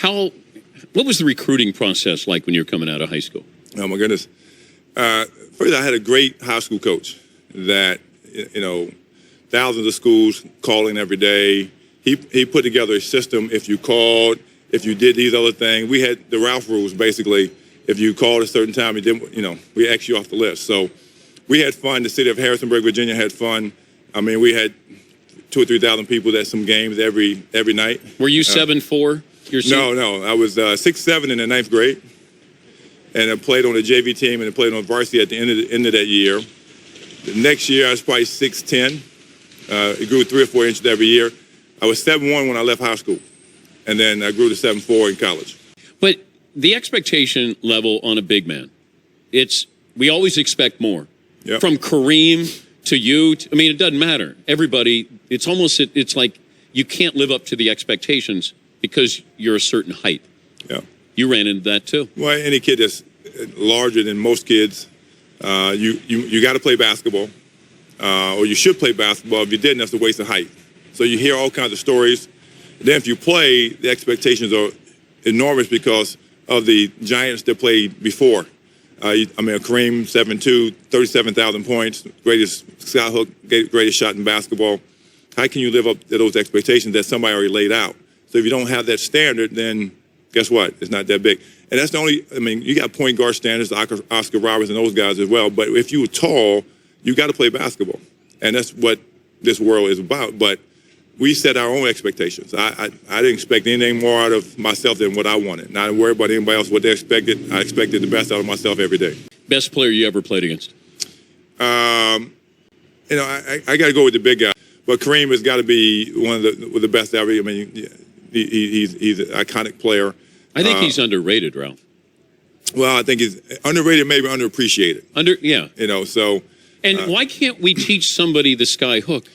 What was the recruiting process like when you were coming out of high school? Oh my goodness! First, I had a great high school coach that, thousands of schools calling every day. He put together a system. If you called, if you did these other things, we had the Ralph rules basically. If you called a certain time, you didn't, we X you off the list. So we had fun. The city of Harrisonburg, Virginia had fun. I mean, we had 2,000 or 3,000 people at some games every night. Were you 7'4"? No. I was 6'7" in the 9th grade, and I played on the JV team and I played on varsity at the end of that year. The next year, I was probably 6'10". It grew 3 or 4 inches every year. I was 7'1" when I left high school, and then I grew to 7'4" in college. But the expectation level on a big man, we always expect more. Yep. From Kareem to you. It doesn't matter. Everybody, it's like you can't live up to the expectations because you're a certain height. Yeah. You ran into that too. Well, any kid that's larger than most kids, you got to play basketball, or you should play basketball. If you didn't, that's a waste of height. So you hear all kinds of stories. Then if you play, the expectations are enormous because of the giants that played before. Kareem, 7'2", 37,000 points, greatest skyhook, greatest shot in basketball. How can you live up to those expectations that somebody already laid out? So if you don't have that standard, then guess what? It's not that big. And that's the only, you got point guard standards, Oscar Roberts and those guys as well. But if you were tall, you got to play basketball. And that's what this world is about. But we set our own expectations. I didn't expect anything more out of myself than what I wanted. Not worry about anybody else, what they expected. I expected the best out of myself every day. Best player you ever played against? I got to go with the big guy. But Kareem has got to be one of the best ever. He's an iconic player. I think he's underrated, Ralph. Well, I think he's underrated, maybe underappreciated. And why can't we teach somebody the sky hook?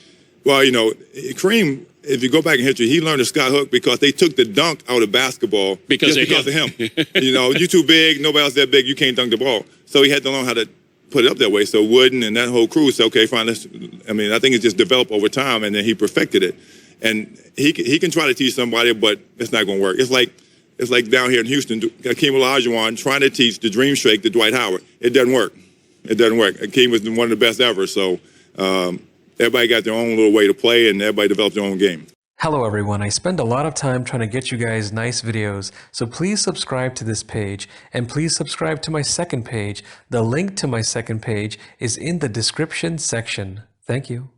Well, Kareem, if you go back in history, he learned the sky hook because they took the dunk out of basketball because of him. You too big, nobody else that big, you can't dunk the ball. So he had to learn how to put it up that way. So Wooden and that whole crew said, okay, fine, I think it's just developed over time, and then he perfected it. And he can try to teach somebody, but it's not going to work. It's like down here in Houston, Akeem Olajuwon trying to teach the dream shake to Dwight Howard. It doesn't work. Akeem was one of the best ever, so everybody got their own little way to play, and everybody developed their own game. Hello everyone, I spend a lot of time trying to get you guys nice videos, so please subscribe to this page, and please subscribe to my second page. The link to my second page is in the description section. Thank you.